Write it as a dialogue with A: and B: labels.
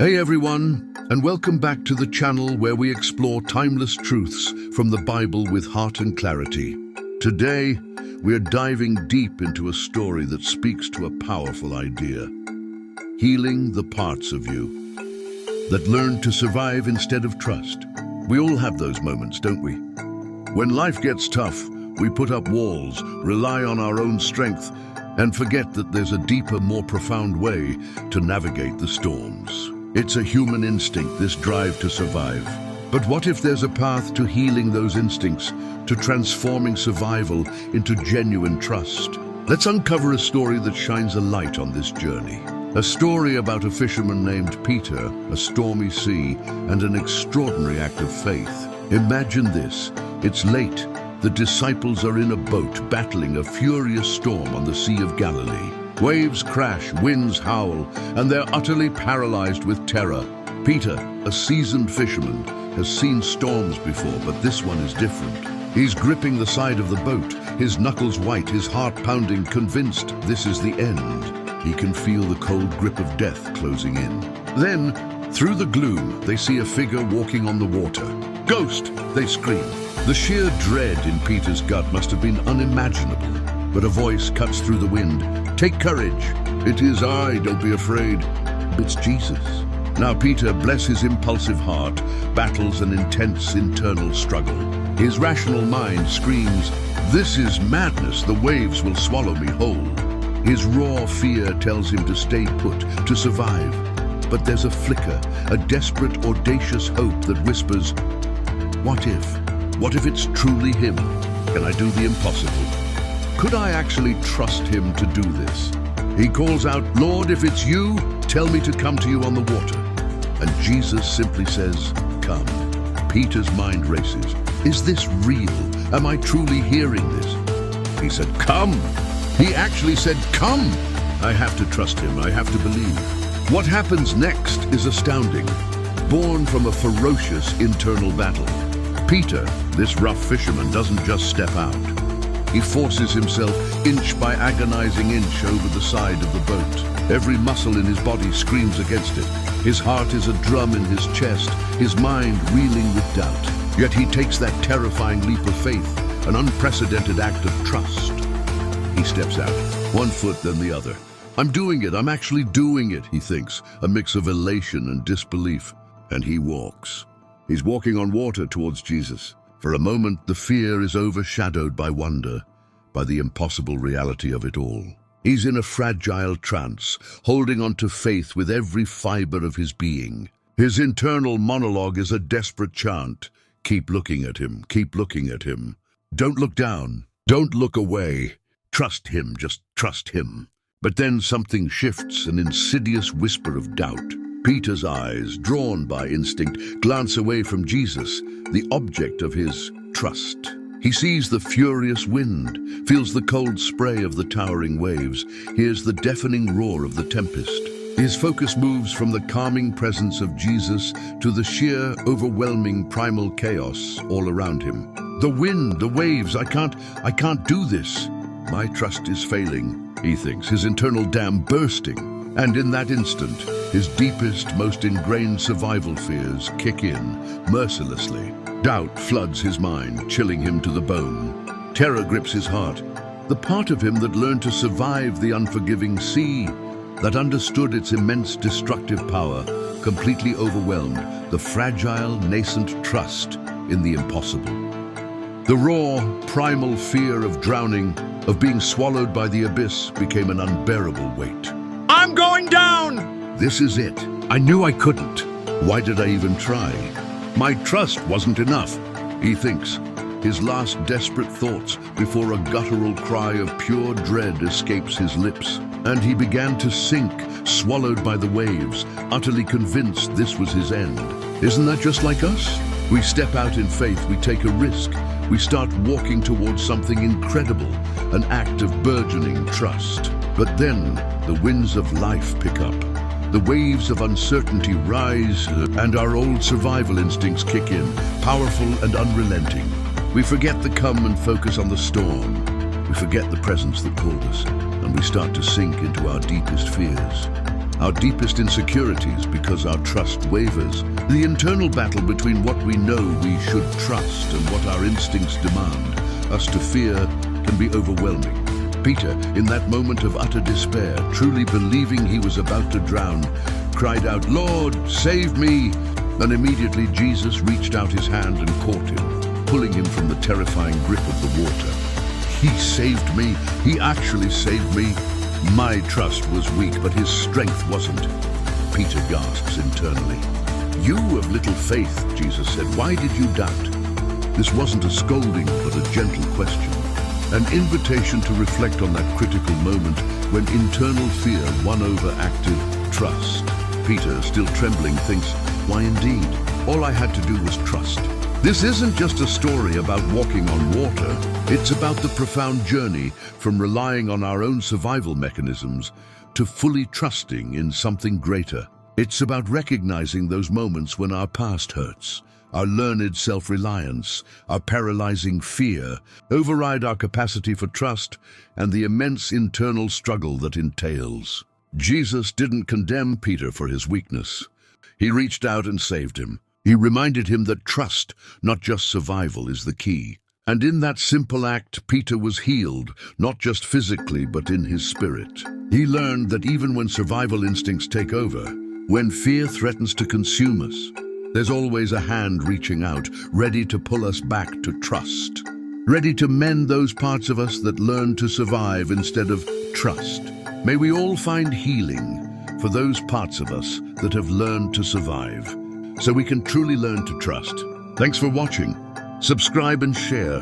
A: Hey everyone, and welcome back to the channel where we explore timeless truths from the Bible with heart and clarity. Today, we're diving deep into a story that speaks to a powerful idea. Healing the parts of you that learn to survive instead of trust. We all have those moments, don't we? When life gets tough, we put up walls, rely on our own strength, and forget that there's a deeper, more profound way to navigate the storms. It's a human instinct, this drive to survive. But what if there's a path to healing those instincts, to transforming survival into genuine trust? Let's uncover a story that shines a light on this journey. A story about a fisherman named Peter, a stormy sea, and an extraordinary act of faith. Imagine this. It's late. The disciples are in a boat battling a furious storm on the Sea of Galilee. Waves crash, winds howl, and they're utterly paralyzed with terror. Peter, a seasoned fisherman, has seen storms before, but this one is different. He's gripping the side of the boat, his knuckles white, his heart pounding, convinced this is the end. He can feel the cold grip of death closing in. Then, through the gloom, they see a figure walking on the water. "Ghost!" they scream. The sheer dread in Peter's gut must have been unimaginable. But a voice cuts through the wind. "Take courage. It is I, don't be afraid." It's Jesus. Now Peter, bless his impulsive heart, battles an intense internal struggle. His rational mind screams, "This is madness, the waves will swallow me whole." His raw fear tells him to stay put, to survive. But there's a flicker, a desperate, audacious hope that whispers, "What if? What if it's truly him? Can I do the impossible? Could I actually trust him to do this?" He calls out, "Lord, if it's you, tell me to come to you on the water." And Jesus simply says, "Come." Peter's mind races. Is this real? Am I truly hearing this? He said, "Come." He actually said, "Come." I have to trust him. I have to believe. What happens next is astounding. Born from a ferocious internal battle, Peter, this rough fisherman, doesn't just step out. He forces himself inch by agonizing inch over the side of the boat. Every muscle in his body screams against it. His heart is a drum in his chest, his mind reeling with doubt. Yet he takes that terrifying leap of faith, an unprecedented act of trust. He steps out, one foot then the other. "I'm doing it, I'm actually doing it," he thinks, a mix of elation and disbelief. And he walks. He's walking on water towards Jesus. For a moment, the fear is overshadowed by wonder, by the impossible reality of it all. He's in a fragile trance, holding on to faith with every fiber of his being. His internal monologue is a desperate chant. Keep looking at him, keep looking at him. Don't look down, don't look away. Trust him, just trust him. But then something shifts, an insidious whisper of doubt. Peter's eyes, drawn by instinct, glance away from Jesus, the object of his trust. He sees the furious wind, feels the cold spray of the towering waves, hears the deafening roar of the tempest. His focus moves from the calming presence of Jesus to the sheer, overwhelming primal chaos all around him. The wind, the waves, I can't do this. My trust is failing, he thinks, his internal dam bursting. And in that instant, his deepest, most ingrained survival fears kick in, mercilessly. Doubt floods his mind, chilling him to the bone. Terror grips his heart. The part of him that learned to survive the unforgiving sea, that understood its immense destructive power, completely overwhelmed the fragile, nascent trust in the impossible. The raw, primal fear of drowning, of being swallowed by the abyss, became an unbearable weight. "I'm going down!" This is it. I knew I couldn't. Why did I even try? My trust wasn't enough, he thinks. His last desperate thoughts before a guttural cry of pure dread escapes his lips. And he began to sink, swallowed by the waves, utterly convinced this was his end. Isn't that just like us? We step out in faith, we take a risk. We start walking towards something incredible, an act of burgeoning trust. But then, the winds of life pick up. The waves of uncertainty rise, and our old survival instincts kick in, powerful and unrelenting. We forget the calm and focus on the storm. We forget the presence that called us, and we start to sink into our deepest fears. our deepest insecurities because our trust wavers, the internal battle between what we know we should trust and what our instincts demand us to fear can be overwhelming. Peter, in that moment of utter despair, truly believing he was about to drown, cried out, "Lord, save me!" And immediately Jesus reached out his hand and caught him, pulling him from the terrifying grip of the water. He saved me. He actually saved me. My trust was weak, but his strength wasn't. Peter gasps internally. "You of little faith," Jesus said, "why did you doubt?" This wasn't a scolding, but a gentle question. An invitation to reflect on that critical moment when internal fear won over active trust. Peter, still trembling, thinks, "Why indeed? All I had to do was trust." This isn't just a story about walking on water. It's about the profound journey from relying on our own survival mechanisms to fully trusting in something greater. It's about recognizing those moments when our past hurts, our learned self-reliance, our paralyzing fear override our capacity for trust and the immense internal struggle that entails. Jesus didn't condemn Peter for his weakness. He reached out and saved him. He reminded him that trust, not just survival, is the key. And in that simple act, Peter was healed, not just physically, but in his spirit. He learned that even when survival instincts take over, when fear threatens to consume us, there's always a hand reaching out, ready to pull us back to trust, ready to mend those parts of us that learn to survive instead of trust. May we all find healing for those parts of us that have learned to survive, so we can truly learn to trust. Thanks for watching. Subscribe and share.